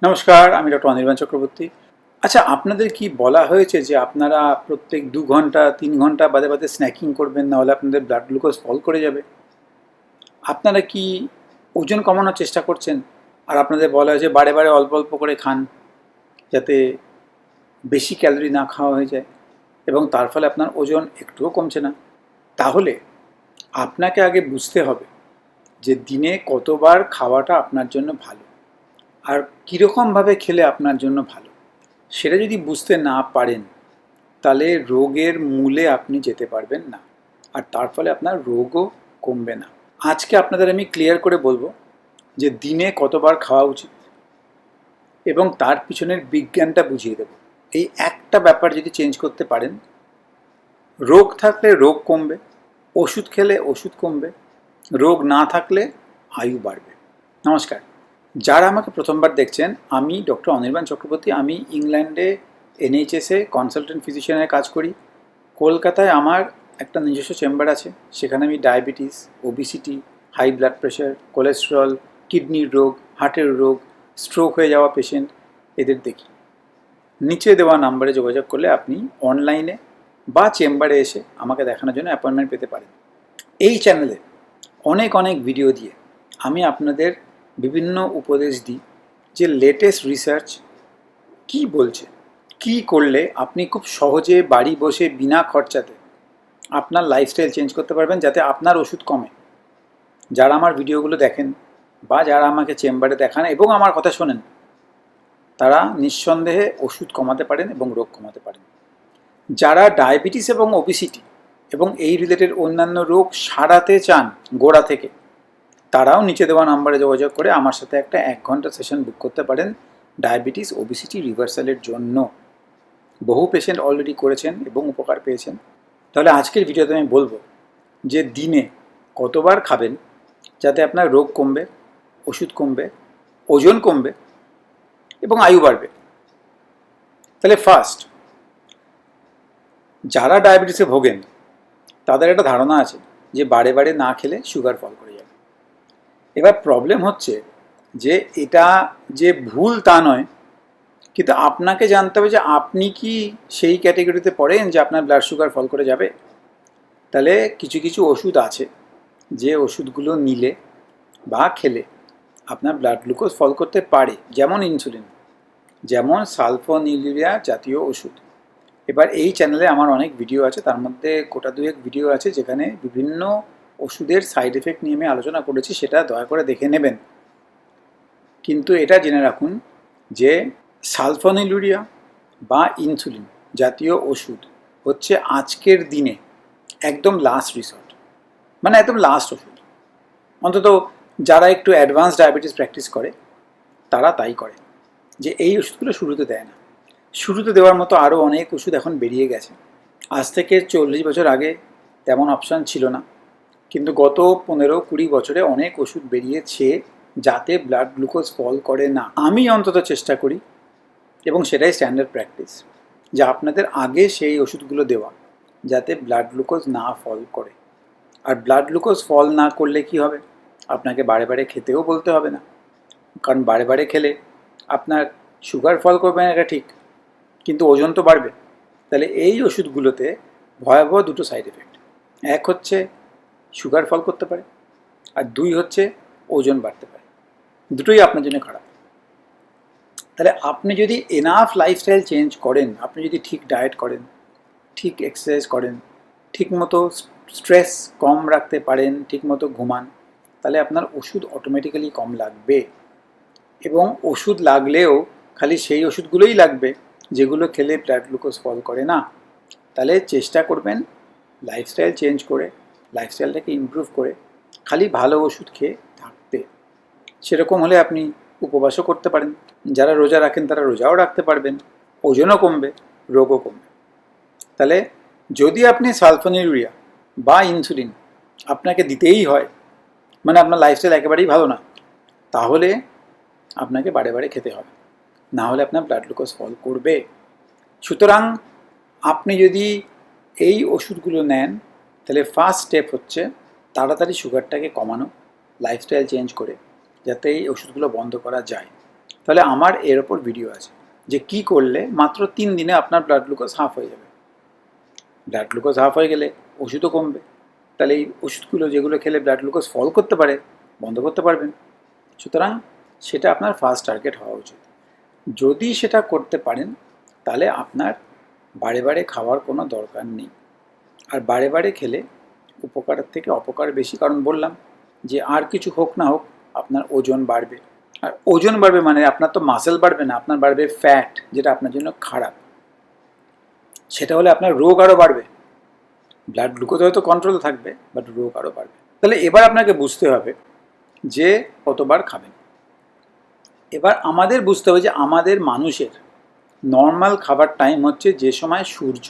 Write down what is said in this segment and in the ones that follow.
নমস্কার, আমি ডক্টর অনির্বাণ চক্রবর্তী। আচ্ছা, আপনাদের কি বলা হয়েছে যে আপনারা প্রত্যেক 2 ঘন্টা 3 ঘন্টা বাদে বাদে স্ন্যাকিং করবেন, না হলে আপনাদের ব্লাড গ্লুকোজ ফল করে যাবে? আপনারা কি ওজন কমানোর চেষ্টা করছেন? আর আপনাদের বলা হয়েছে বারে বারে অল্প অল্প করে খান, যাতে বেশি ক্যালোরি না খাওয়া হয়ে যায়, এবং তার ফলে আপনার ওজন একটুও কমছে না। তাহলে আপনাকে আগে বুঝতে হবে যে দিনে কতবার খাওয়াটা আপনার জন্য ভালো, আর কীরকমভাবে খেলে আপনার জন্য ভালো। সেটা যদি বুঝতে না পারেন, তাহলে রোগের মূলে আপনি যেতে পারবেন না, আর তার ফলে আপনার রোগও কমবে না। আজকে আপনাদের আমি ক্লিয়ার করে বলবো যে দিনে কতবার খাওয়া উচিত, এবং তার পিছনের বিজ্ঞানটা বুঝিয়ে দেব। এই একটা ব্যাপার যদি চেঞ্জ করতে পারেন, রোগ থাকলে রোগ কমবে, ওষুধ খেলে ওষুধ কমবে, রোগ না থাকলে আয়ু বাড়বে। নমস্কার, যারা আমাকে প্রথমবার দেখছেন, আমি ডক্টর অনির্বাণ চক্রবর্তী। আমি ইংল্যান্ডে এনএইচএসে কনসালটেন্ট ফিজিশিয়ানের কাজ করি। কলকাতায় আমার একটা নিজস্ব চেম্বার আছে, সেখানে আমি diabetes, obesity, high blood pressure, cholesterol, কিডনির রোগ, হার্টের রোগ, স্ট্রোক হয়ে যাওয়া পেশেন্ট, এদের দেখি। নিচে দেওয়া নাম্বারে যোগাযোগ করলে আপনি অনলাইনে বা চেম্বারে এসে আমাকে দেখানোর জন্য অ্যাপয়েন্টমেন্ট পেতে পারেন। এই চ্যানেলে অনেক অনেক ভিডিও দিয়ে আমি আপনাদের বিভিন্ন উপদেশ দিই যে লেটেস্ট রিসার্চ কি বলছে, কি করলে আপনি খুব সহজে বাড়ি বসে বিনা খরচাতে আপনার লাইফস্টাইল চেঞ্জ করতে পারবেন, যাতে আপনার ওষুধ কমে। যারা আমার ভিডিওগুলো দেখেন বা যারা আমাকে চেম্বারে দেখান এবং আমার কথা শোনেন, তারা নিঃসন্দেহে ওষুধ কমাতে পারেন এবং রোগ কমাতে পারেন। যারা ডায়াবেটিস এবং ওবিসিটি এবং এই রিলেটেড অন্যান্য রোগ সারাতে চান গোড়া থেকে, তারাও নিচে দেওয়া নাম্বারে যোগাযোগ করে আমার সাথে একটা 1 ঘন্টা সেশন বুক করতে পারেন ডায়াবেটিস ওবিসিটি রিভার্সালের জন্য। বহু পেশেন্ট অলরেডি করেছেন এবং উপকার পেয়েছেন। তাহলে আজকের ভিডিওতে আমি বলবো যে দিনে কতবার খাবেন যাতে আপনার রোগ কমবে, ওষুধ কমবে, ওজন কমবে এবং আয়ু বাড়বে। তাহলে ফার্স্ট, যারা ডায়াবেটিসে ভোগেন তাদের একটা ধারণা আছে যে বারে বারে না খেলে সুগার ফল করে যাবে। এবার প্রবলেম হচ্ছে যে এটা যে ভুল তা নয়, কিন্তু আপনাকে জানতে হবে যে আপনি কি সেই ক্যাটেগরিতে পড়েন যে আপনার ব্লাড সুগার ফল করে যাবে। তাহলে কিছু কিছু ওষুধ আছে যে ওষুধগুলো নিলে বা খেলে আপনার ব্লাড গ্লুকোজ ফল করতে পারে, যেমন ইনসুলিন, যেমন সালফোনিলুরিয়া জাতীয় ওষুধ। এবার এই চ্যানেলে আমার অনেক ভিডিও আছে, তার মধ্যে গোটা দুয়েক ভিডিও আছে যেখানে বিভিন্ন ওষুধের সাইড এফেক্ট নিয়ে আমি আলোচনা করেছি, সেটা দয়া করে দেখে নেবেন। কিন্তু এটা জেনে রাখুন যে সালফোনিলুরিয়া বা ইনসুলিন জাতীয় ওষুধ হচ্ছে আজকের দিনে একদম লাস্ট রিসর্ট, মানে একদম লাস্ট ওষুধ। অন্তত যারা একটু অ্যাডভান্স ডায়াবেটিস প্র্যাকটিস করে তারা তাই করে, যে এই ওষুধগুলো শুরুতে দেয় না। শুরুতে দেওয়ার মতো আরও অনেক ওষুধ এখন বেরিয়ে গেছে। আজ থেকে 40 বছর আগে তেমন অপশান ছিল না, কিন্তু গত 15-20 বছরে অনেক ওষুধ বেরিয়েছে যাতে ব্লাড গ্লুকোজ ফল করে না। আমি অন্তত চেষ্টা করি, এবং সেটাই স্ট্যান্ডার্ড প্র্যাকটিস, যে আপনাদের আগে সেই ওষুধগুলো দেওয়া যাতে ব্লাড গ্লুকোজ না ফল করে। আর ব্লাড গ্লুকোজ ফল না করলে কি হবে, আপনাকে বারে বারে খেতেও বলতে হবে না, কারণ বারে বারে খেলে আপনার সুগার ফল করবে না, এটা ঠিক, কিন্তু ওজন তো বাড়বে। তাহলে এই ওষুধগুলোতে ভয়াবহ দুটো সাইড এফেক্ট। এক হচ্ছে সুগার ফল করতে পারে, আর দুই হচ্ছে ওজন বাড়তে পারে। দুটোই আপনার জন্য খারাপ। তাহলে আপনি যদি এনাফ লাইফস্টাইল চেঞ্জ করেন, আপনি যদি ঠিক ডায়েট করেন, ঠিক এক্সারসাইজ করেন, ঠিক মতো স্ট্রেস কম রাখতে পারেন, ঠিক মতো ঘুমান, তাহলে আপনার ওষুধ অটোমেটিক্যালি কম লাগবে। এবং ওষুধ লাগলেও খালি সেই ওষুধগুলোই লাগবে যেগুলো খেলে ব্লাড গ্লুকোজ ফল করে না। তাহলে চেষ্টা করবেন লাইফস্টাইল চেঞ্জ করে, লাইফস্টাইলটাকে ইমপ্রুভ করে খালি ভালো ওষুধ খেয়ে থাকতে। সেরকম হলে আপনি উপবাসও করতে পারেন, যারা রোজা রাখেন তারা রোজাও রাখতে পারবেন, ওজনও কমবে, রোগও কমবে। তাহলে যদি আপনি সালফোনিলুরিয়া বা ইনসুলিন আপনাকে দিতেই হয়, মানে আপনার লাইফস্টাইল একেবারেই ভালো না, তাহলে আপনাকে বারে বারে খেতে হবে, না হলে আপনার ব্লাড গ্লুকোজ ফল করবে। সুতরাং আপনি যদি এই ওষুধগুলো নেন, তাহলে ফার্স্ট স্টেপ হচ্ছে তাড়াতাড়ি সুগারটাকে কমানো লাইফস্টাইল চেঞ্জ করে, যাতে এই ওষুধগুলো বন্ধ করা যায়। তাহলে আমার এর ওপর ভিডিও আছে যে কি করলে মাত্র 3 দিনে আপনার ব্লাড গ্লুকোজ হাফ হয়ে যাবে। ব্লাড গ্লুকোজ হাফ হয়ে গেলে ওষুধও কমবে। তাহলে এই ওষুধগুলো যেগুলো খেলে ব্লাড গ্লুকোজ ফল করতে পারে বন্ধ করতে পারবেন। সুতরাং সেটা আপনার ফার্স্ট টার্গেট হওয়া উচিত। যদি সেটা করতে পারেন তাহলে আপনার বারে বারে খাওয়ার কোনো দরকার নেই। আর বারে বারে খেলে উপকারের থেকে অপকার বেশি, কারণ বললাম যে আর কিছু হোক না হোক আপনার ওজন বাড়বে। আর ওজন বাড়বে মানে আপনার তো মাসেল বাড়বে না, আপনার বাড়বে ফ্যাট, যেটা আপনার জন্য খারাপ। সেটা হলে আপনার রোগ আরও বাড়বে। ব্লাড গ্লুকোজ হয়তো কন্ট্রোল থাকবে, বাট রোগ আরও বাড়বে। তাহলে এবার আপনাকে বুঝতে হবে যে কতবার খাবেন। এবার আমাদের বুঝতে হবে যে আমাদের মানুষের নর্মাল খাবার টাইম হচ্ছে যে সময় সূর্য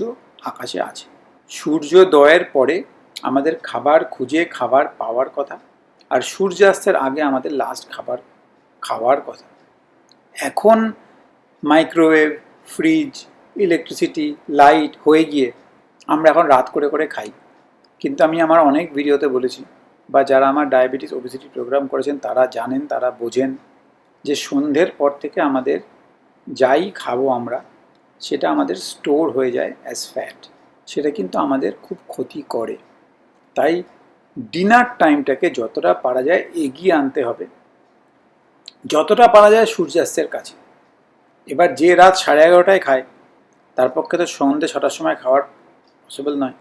আকাশে আছে। সূর্যোদয়ের পরে আমাদের খাবার খুঁজে খাবার পাওয়ার কথা, আর সূর্যাস্তের আগে আমাদের লাস্ট খাবার খাওয়ার কথা। এখন মাইক্রোওয়েভ, ফ্রিজ, ইলেকট্রিসিটি, লাইট হয়ে গিয়ে আমরা এখন রাত করে করে খাই। কিন্তু আমি আমার অনেক ভিডিওতে বলেছি, বা যারা আমার ডায়াবেটিস ওবেসিটি প্রোগ্রাম করেছেন তারা জানেন, তারা বোঝেন যে সন্ধ্যের পর থেকে আমাদের যাই খাবো আমরা সেটা আমাদের স্টোর হয়ে যায় অ্যাজ ফ্যাট। সেটা কিন্তু আমাদের খুব ক্ষতি করে। তাই ডিনার টাইমটাকে যতটা পারা যায় এগিয়ে আনতে হবে, যতটা পারা যায় সূর্যাস্তের কাছে। এবার যে রাত 11:30টায় খায় তার পক্ষে তো সন্ধ্যে 6টার সময় খাওয়ার পসিবল নয়,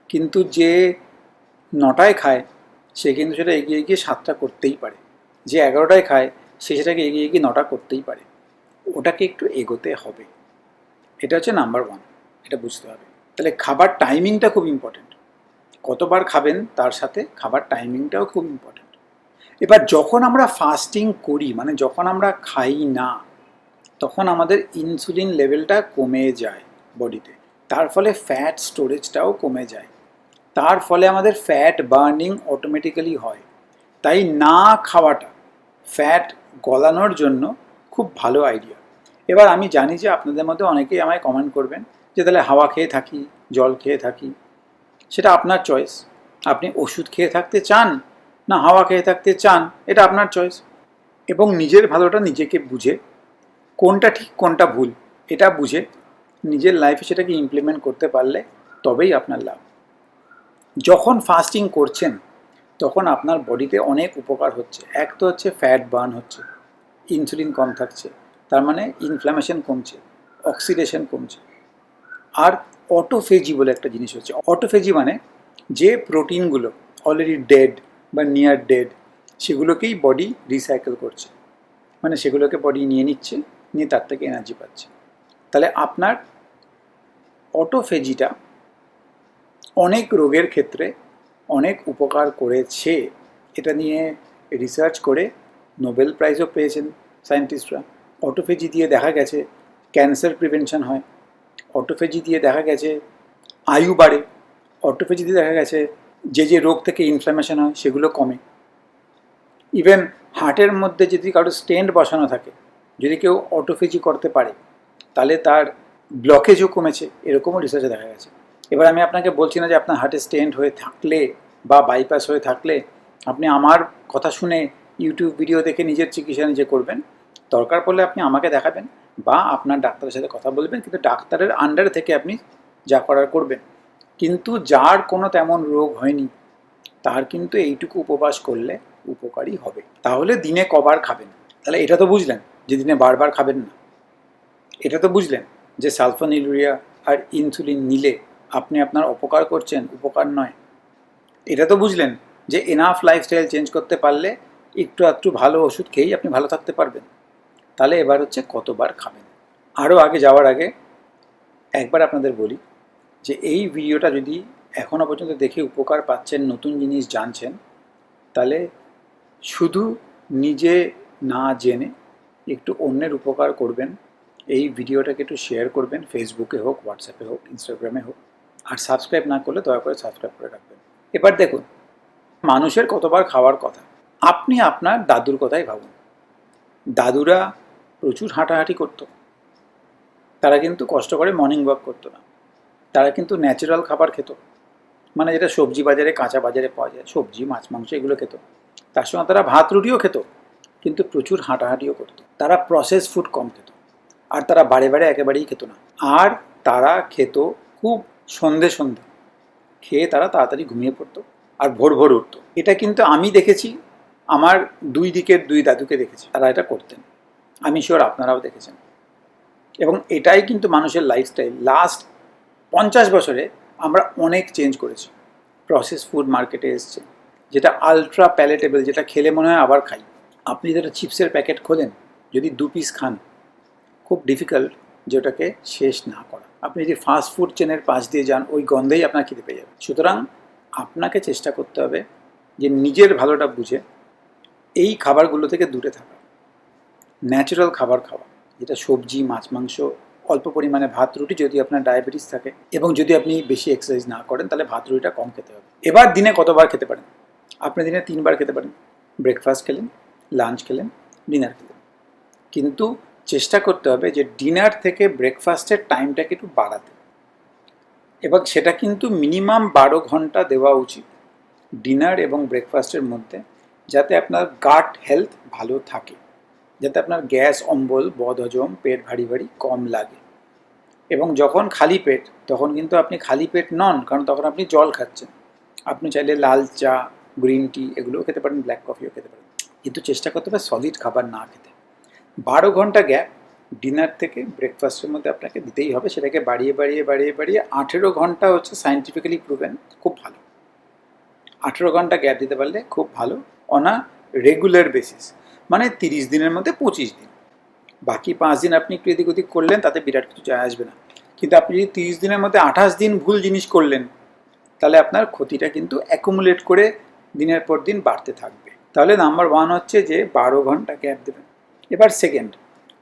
কিন্তু যে 9টায় খায় সে কিন্তু সেটা এগিয়ে গিয়ে 7টা করতেই পারে। যে 11টায় খায় সে সেটাকে এগিয়ে গিয়ে 9টা করতেই পারে। ওটাকে একটু এগোতে হবে। এটা হচ্ছে নাম্বার 1, এটা বুঝতে হবে। তাহলে খাবার টাইমিংটা খুব ইম্পর্টেন্ট। কতবার খাবেন তার সাথে খাবার টাইমিংটাও খুব ইম্পর্টেন্ট। এবার যখন আমরা ফাস্টিং করি, মানে যখন আমরা খাই না, তখন আমাদের ইনসুলিন লেভেলটা কমে যায় বডিতে। তার ফলে ফ্যাট স্টোরেজটাও কমে যায়। তার ফলে আমাদের ফ্যাট বার্নিং অটোমেটিক্যালি হয়। তাই না খাওয়াটা ফ্যাট গলানোর জন্য খুব ভালো আইডিয়া। এবার আমি জানি যে আপনাদের মধ্যে অনেকেই আমায় কমেন্ট করবেন যে তাহলে হাওয়া খেয়ে থাকি, জল খেয়ে থাকি। সেটা আপনার চয়েস। আপনি ওষুধ খেয়ে থাকতে চান না হাওয়া খেয়ে থাকতে চান, এটা আপনার চয়েস। এবং নিজের ভালোটা নিজেকে বুঝে কোনটা ঠিক কোনটা ভুল এটা বুঝে নিজের লাইফে সেটাকে ইমপ্লিমেন্ট করতে পারলে তবেই আপনার লাভ। যখন ফাস্টিং করছেন তখন আপনার বডিতে অনেক উপকার হচ্ছে। এক তো হচ্ছে ফ্যাট বার্ন হচ্ছে, ইনসুলিন কম থাকছে, তার মানে ইনফ্ল্যামেশন কমছে, অক্সিডেশন কমছে। আর অটোফেজি বলে একটা জিনিস হচ্ছে। অটোফেজি মানে যে প্রোটিনগুলো অলরেডি ডেড বা নিয়ার ডেড সেগুলোকেই বডি রিসাইকেল করছে, মানে সেগুলোকে বডি নিয়ে নিচ্ছে, নিয়ে তার থেকে এনার্জি পাচ্ছে। তাহলে আপনার অটোফেজিটা অনেক রোগের ক্ষেত্রে অনেক উপকার করেছে। এটা নিয়ে রিসার্চ করে নোবেল প্রাইজও পেয়েছেন সায়েন্টিস্টরা। অটোফেজি দিয়ে দেখা গেছে ক্যান্সার প্রিভেনশন হয়, অটোফেজি দিয়ে দেখা গেছে আয়ু বাড়ে, অটোফেজি দিয়ে দেখা গেছে যে যে রোগ থেকে ইনফ্ল্যামেশন হয় সেগুলো কমে। ইভেন হার্টের মধ্যে যদি কারো স্টেন্ট বসানো থাকে, যদি কেউ অটোফেজি করতে পারে তাহলে তার ব্লকেজও কমেছে, এরকমও রিসার্চে দেখা গেছে। এবার আমি আপনাকে বলছি না যে আপনার হার্টে স্টেন্ট হয়ে থাকলে বা বাইপাস হয়ে থাকলে আপনি আমার কথা শুনে ইউটিউব ভিডিও দেখে নিজের চিকিৎসা নিজে করবেন। দরকার পড়লে আপনি আমাকে দেখাবেন বা আপনার ডাক্তারের সাথে কথা বলবেন, কিন্তু ডাক্তারের আন্ডারে থেকে আপনি যা করার করবেন। কিন্তু যার কোনো তেমন রোগ হয়নি তার কিন্তু এইটুকু উপবাস করলে উপকারী হবে। তাহলে দিনে কবার খাবেন? তাহলে এটা তো বুঝলেন যে দিনে বারবার খাবেন না। এটা তো বুঝলেন যে সালফোনিলুরিয়া আর ইনসুলিন নিলে আপনি আপনার অপকার করছেন, উপকার নয়। এটা তো বুঝলেন যে এনাফ লাইফস্টাইল চেঞ্জ করতে পারলে একটু একটু ভালো ওষুধ খেয়েই আপনি ভালো থাকতে পারবেন। তাহলে এবার হচ্ছে কতবার খাবেন। আরও আগে যাওয়ার আগে একবার আপনাদের বলি যে এই ভিডিওটা যদি এখনও পর্যন্ত দেখে উপকার পাচ্ছেন, নতুন জিনিস জানছেন, তাহলে শুধু নিজে না জেনে একটু অন্যের উপকার করবেন। এই ভিডিওটাকে একটু শেয়ার করবেন, ফেসবুকে হোক, হোয়াটসঅ্যাপে হোক, ইনস্টাগ্রামে হোক। আর সাবস্ক্রাইব না করলে দয়া করে সাবস্ক্রাইব করে রাখবেন। এবার দেখুন মানুষের কতবার খাওয়ার কথা। আপনি আপনার দাদুর কথাই ভাবুন। দাদুরা প্রচুর হাঁটাহাঁটি করতো, তারা কিন্তু কষ্ট করে মর্নিং ওয়াক করতো না, তারা কিন্তু ন্যাচারাল খাবার খেত, মানে যেটা সবজি বাজারে কাঁচা বাজারে পাওয়া যায়, সবজি মাছ মাংস এগুলো খেত। তার সঙ্গে তারা ভাত রুটিও খেত, কিন্তু প্রচুর হাঁটাহাঁটিও করতো। তারা প্রসেস ফুড কম খেত, আর তারা বারে বারে একেবারেই খেত না। আর তারা খেত খুব সন্ধে সন্ধে, খেয়ে তারা তাড়াতাড়ি ঘুমিয়ে পড়তো আর ভোর ভোর উঠতো। এটা কিন্তু আমি দেখেছি, আমার দুই দিকের দুই দাদুকে দেখেছি তারা এটা করতেন। আমি শিওর আপনারাও দেখেছেন। এবং এটাই কিন্তু মানুষের লাইফস্টাইল। লাস্ট 50 বছরে আমরা অনেক চেঞ্জ করেছি। প্রসেস ফুড মার্কেটে এসছে, যেটা আলট্রা প্যালেটেবল, যেটা খেলে মনে হয় আবার খাই। আপনি যেটা চিপসের প্যাকেট খোলেন, যদি 2 পিস খান, খুব ডিফিকাল্ট যেটাকে শেষ না করা। আপনি যদি ফাস্ট ফুড চেনের পাশ দিয়ে যান, ওই গন্ধেই আপনার খিদে পেয়ে যাবে। সুতরাং আপনাকে চেষ্টা করতে হবে যে নিজের ভালোটা বুঝে এই খাবারগুলো থেকে দূরে থাকা, ন্যাচারাল খাবার খাওয়া, যেটা সবজি, মাছ, মাংস, অল্প পরিমাণে ভাত রুটি, যদি আপনার ডায়াবেটিস থাকে এবং যদি আপনি বেশি এক্সারসাইজ না করেন, তাহলে ভাত রুটিটা কম খেতে হবে। এবার দিনে কতবার খেতে পারেন? আপনি দিনে 3 বার খেতে পারেন। ব্রেকফাস্ট খেলেন, লাঞ্চ খেলেন, ডিনার খেলেন। কিন্তু চেষ্টা করতে হবে যে ডিনার থেকে ব্রেকফাস্টের টাইমটাকে একটু বাড়াতে, এবং সেটা কিন্তু মিনিমাম 12 ঘন্টা দেওয়া উচিত ডিনার এবং ব্রেকফাস্টের মধ্যে, যাতে আপনার গাট হেলথ ভালো থাকে, যাতে আপনার গ্যাস, অম্বল, বদহজম, পেট ভারী ভারী কম লাগে। এবং যখন খালি পেট, তখন কিন্তু আপনি খালি পেট নন, কারণ তখন আপনি জল খাচ্ছেন। আপনি চাইলে লাল চা, গ্রিন টি এগুলোও খেতে পারেন, ব্ল্যাক কফিও খেতে পারেন, কিন্তু চেষ্টা করতে হবে সলিড খাবার না খেতে। 12 ঘন্টা গ্যাপ ডিনার থেকে ব্রেকফাস্টের মধ্যে আপনাকে দিতেই হবে। সেটাকে বাড়িয়ে বাড়িয়ে বাড়িয়ে বাড়িয়ে 18 ঘন্টা হচ্ছে সায়েন্টিফিক্যালি প্রুভেন, খুব ভালো। 18 ঘন্টা গ্যাপ দিতে পারলে খুব ভালো, অন আ রেগুলার বেসিস, মানে 30 দিনের মধ্যে 25 দিন। বাকি 5 দিন আপনি একটু এদিক ওদিক করলেন, তাতে বিরাট কিছু যায় আসবে না। কিন্তু আপনি যদি 30 দিনের মধ্যে 28 দিন ভুল জিনিস করলেন, তাহলে আপনার ক্ষতিটা কিন্তু অ্যাকুমুলেট করে দিনের পর দিন বাড়তে থাকবে। তাহলে নাম্বার 1 হচ্ছে যে 12 ঘন্টা গ্যাপ দেবেন। এবার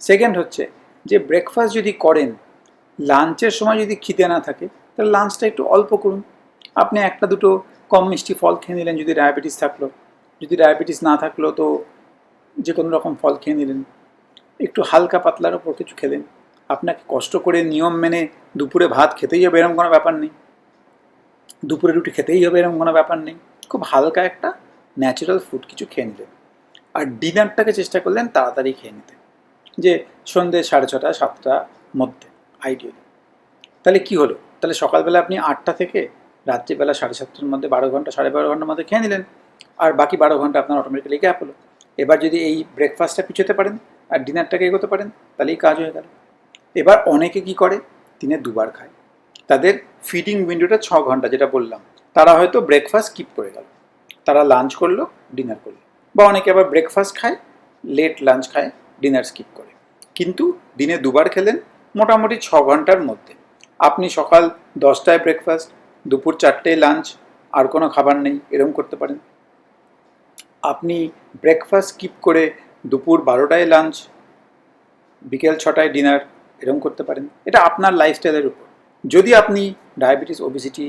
সেকেন্ড হচ্ছে যে ব্রেকফাস্ট যদি করেন, লাঞ্চের সময় যদি খিদে না থাকে, তাহলে লাঞ্চটা একটু অল্প করুন। আপনি একটা দুটো কম মিষ্টি ফল খেয়ে নিলেন, যদি ডায়াবেটিস থাকলো। যদি ডায়াবেটিস না থাকলো তো যে কোনো রকম ফল খেয়ে নিলেন। একটু হালকা পাতলার ওপর কিছু খেলেন। আপনাকে কষ্ট করে নিয়ম মেনে দুপুরে ভাত খেতেই হবে এরকম কোনো ব্যাপার নেই, দুপুরে রুটি খেতেই হবে এরকম কোনো ব্যাপার নেই। খুব হালকা একটা ন্যাচারাল ফুড কিছু খেয়ে নিলেন। আর ডিনারটাকে চেষ্টা করলেন তাড়াতাড়ি খেয়ে নিতে, যে সন্ধ্যে 6:30 7টার মধ্যে আইডিয়ালি। তাহলে কি হলো? তাহলে সকালবেলা আপনি 8টা থেকে রাত্রিবেলা 7:30টার মধ্যে 12 ঘন্টা, 12.5 ঘন্টার মধ্যে খেয়ে নিলেন, আর বাকি 12 ঘন্টা আপনার অটোমেটিক্যালি গ্যাপ হলো। এবার যদি এই ব্রেকফাস্টটা পিছোতে পারেন আর ডিনারটাকে এগোতে পারেন, তাহলেই কাজ হয়ে গেল। এবার অনেকে কি করে, দিনে 2 বার খায়। তাদের ফিডিং উইন্ডোটা 6 ঘন্টা, যেটা বললাম। তারা হয়তো ব্রেকফাস্ট স্কিপ করে গেল, তারা লাঞ্চ করলো, ডিনার করলো। বা অনেকে আবার ব্রেকফাস্ট খায়, লেট লাঞ্চ খায়, ডিনার স্কিপ করে। কিন্তু দিনে 2 বার খেলেন, মোটামুটি 6 ঘন্টার মধ্যে। আপনি সকাল 10টায় ব্রেকফাস্ট, দুপুর 4টেয় লাঞ্চ, আর কোনো খাবার নেই, এরকম করতে পারেন। আপনি ব্রেকফাস্ট স্কিপ করে দুপুর 12টায় লাঞ্চ, বিকেল 6টায় ডিনার, এরকম করতে পারেন। এটা আপনার লাইফস্টাইলের উপর। যদি আপনি ডায়াবেটিস, ওবেসিটি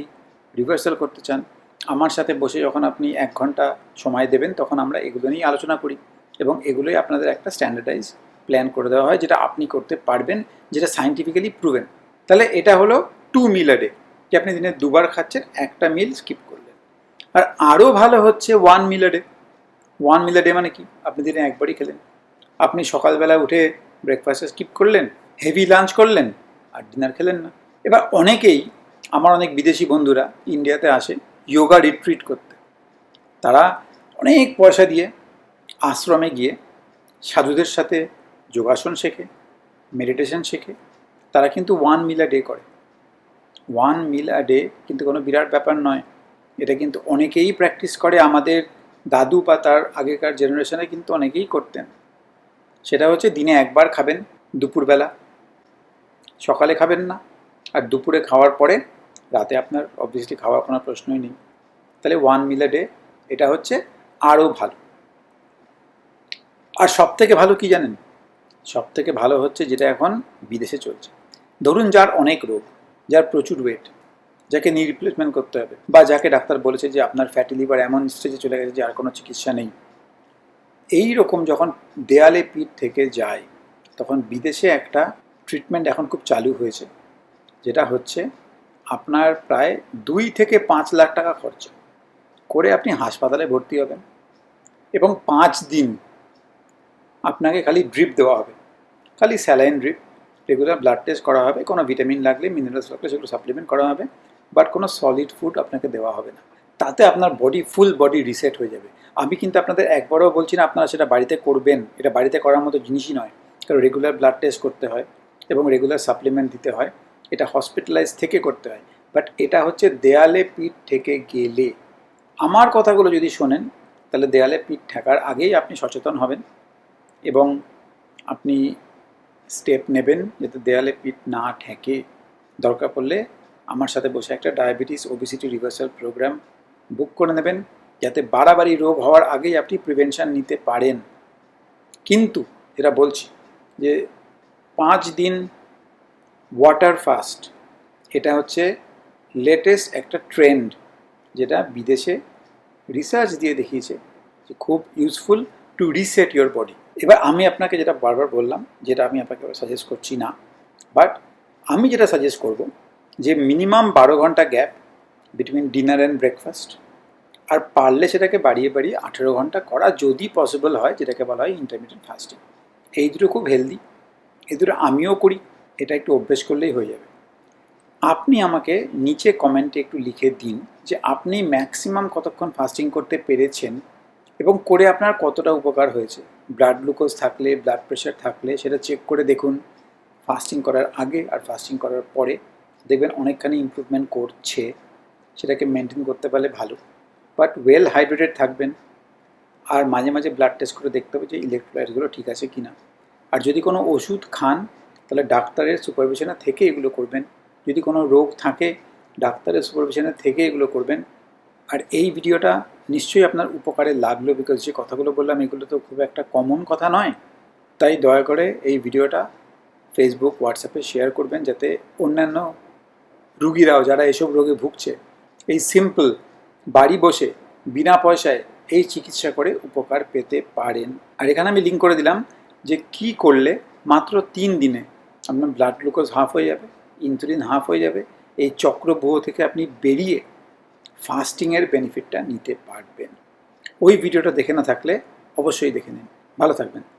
রিভার্সাল করতে চান, আমার সাথে বসে যখন আপনি 1 ঘন্টা সময় দেবেন, তখন আমরা এগুলো নিয়ে আলোচনা করি, এবং এগুলোই আপনাদের একটা স্ট্যান্ডার্ডাইজ প্ল্যান করে দেওয়া হয়, যেটা আপনি করতে পারবেন, যেটা সায়েন্টিফিক্যালি প্রুভেন। তাহলে এটা হলো 2 মিল আ ডে, যে আপনি দিনে 2 বার খাচ্ছেন, একটা মিল স্কিপ করলেন। আর আরও ভালো হচ্ছে 1 মিল a day. 1 mill a day মানে কি? আপনি দিনে একবারই খেলেন। আপনি সকালবেলা উঠে ব্রেকফাস্টে স্কিপ করলেন, হেভি লাঞ্চ করলেন, আর ডিনার খেলেন না। এবার অনেকেই, আমার অনেক বিদেশি বন্ধুরা ইন্ডিয়াতে আসে যোগা রিট্রিট করতে। তারা অনেক পয়সা দিয়ে আশ্রমে গিয়ে সাধুদের সাথে যোগাসন শেখে, মেডিটেশন শেখে। তারা কিন্তু 1 মিল আ ডে করে। 1 মিল আ ডে কিন্তু কোনো বিরাট ব্যাপার নয়। এটা কিন্তু অনেকেই প্র্যাকটিস করে। আমাদের দাদু বা তার আগেকার জেনারেশনে কিন্তু অনেকেই করতেন। সেটা হচ্ছে দিনে একবার খাবেন, দুপুরবেলা। সকালে খাবেন না, আর দুপুরে খাওয়ার পরে রাতে আপনার অবভিয়াসলি খাওয়ার কোনো প্রশ্নই নেই। তাহলে 1 মিল আ ডে, এটা হচ্ছে আরও ভালো। আর সবথেকে ভালো কি জানেন? সবথেকে ভালো হচ্ছে যেটা এখন বিদেশে চলছে। ধরুন যার অনেক রোগ, যার প্রচুর ওয়েট, যাকে নি রিপ্লেসমেন্ট করতে হবে, বা যাকে ডাক্তার বলেছে যে আপনার ফ্যাটি লিভার এমন স্টেজে চলে গেছে যে আর কোনো চিকিৎসা নেই। এই রকম যখন দেয়ালে পিঠ থেকে যায়, তখন বিদেশে একটা ট্রিটমেন্ট এখন খুব চালু হয়েছে, যেটা হচ্ছে আপনার প্রায় 2 থেকে 5 লাখ টাকা খরচা করে আপনি হাসপাতালে ভর্তি হবেন, এবং 5 দিন আপনাকে খালি ড্রিপ দেওয়া হবে, খালি saline drip. Regular blood test করা হবে, কোনো ভিটামিন লাগলে মিনারেলস লাগলে সেগুলো সাপ্লিমেন্ট করা হবে, বাট কোনো সলিড ফুড আপনাকে দেওয়া হবে না। তাতে আপনার বডি ফুল বডি রিসেট হয়ে যাবে। আমি কিন্তু আপনাদের একবারও বলছি না আপনারা সেটা বাড়িতে করবেন, এটা বাড়িতে করার মতো জিনিসই নয়। কারণ রেগুলার ব্লাড টেস্ট করতে হয় এবং রেগুলার সাপ্লিমেন্ট দিতে হয়, এটা হসপিটালাইজ থেকে করতে হয়। বাট এটা হচ্ছে দেয়ালে পিঠ থেকে গেলে। আমার কথাগুলো যদি শোনেন তাহলে দেয়ালে পিঠ ঠেকার আগেই আপনি সচেতন হবেন এবং আপনি স্টেপ নেবেন যাতে দেয়ালে পিঠ না ঠেকে। দরকার পড়লে আমার সাথে বসে একটা ডায়াবেটিস ওবেসিটি রিভার্সাল প্রোগ্রাম বুক করে নেবেন, যাতে বাড়াবাড়ি রোগ হওয়ার আগেই আপনি প্রিভেনশন নিতে পারেন। কিন্তু যেটা বলছি যে 5 দিন ওয়াটার ফাস্ট, এটা হচ্ছে লেটেস্ট একটা ট্রেন্ড, যেটা বিদেশে রিসার্চ দিয়ে দেখিয়েছে যে খুব useful to reset your body. এবার আমি আপনাকে যেটা বারবার বললাম, যেটা আমি আপনাকে সাজেস্ট করছি না, বাট আমি যেটা সাজেস্ট করব যে মিনিমাম 12 ঘন্টা gap between dinner and breakfast, আর পারলে সেটাকে বাড়িয়ে বাড়িয়ে 18 ঘন্টা করা যদি পসিবল হয়, যেটাকে বলা হয় ইন্টারমিটেন্ট ফাস্টিং। এই দুটো খুব হেলদি, এই দুটো আমিও করি, এটা একটু অভ্যেস করলেই হয়ে যাবে। আপনি আমাকে নিচে কমেন্টে একটু লিখে দিন যে আপনি ম্যাক্সিমাম কতক্ষণ ফাস্টিং করতে পেরেছেন এবং করে আপনার কতটা উপকার হয়েছে। ব্লাড গ্লুকোজ থাকলে, ব্লাড প্রেশার থাকলে সেটা চেক করে দেখুন ফাস্টিং করার আগে আর ফাস্টিং করার পরে, দেখবেন অনেকখানি ইমপ্রুভমেন্ট করছে। সেটাকে মেনটেন করতে পারলে ভালো, বাট ওয়েল হাইড্রেটেড থাকবেন। আর মাঝে মাঝে ব্লাড টেস্ট করে দেখতে হবে যে ইলেকট্রোলাইটসগুলো ঠিক আছে কি না। আর যদি কোনো ওষুধ খান তাহলে ডাক্তারের সুপারভিশনে থেকে এগুলো করবেন। যদি কোনো রোগ থাকে ডাক্তারের সুপারভিশনে থেকে এগুলো করবেন। আর এই ভিডিওটা নিশ্চয়ই আপনার উপকারে লাগলো, বিকজ যে কথাগুলো বললাম এগুলো তো খুব একটা কমন কথা নয়। তাই দয়া করে এই ভিডিওটা ফেসবুক, হোয়াটসঅ্যাপে শেয়ার করবেন, যাতে অন্যান্য রুগীরাও যারা এসব রোগে ভুগছে এই সিম্পল বাড়ি বসে বিনা পয়সায় এই চিকিৎসা করে উপকার পেতে পারেন। আর এখানে আমি লিঙ্ক করে দিলাম যে কি করলে মাত্র 3 দিনে আপনার ব্লাড গ্লুকোজ হাফ হয়ে যাবে, ইনসুলিন হাফ হয়ে যাবে, এই চক্রব্যূহ থেকে আপনি বেরিয়ে ফাস্টিংয়ের বেনিফিটটা নিতে পারবেন। ওই ভিডিওটা দেখে না থাকলে অবশ্যই দেখে নিন। ভালো থাকবেন।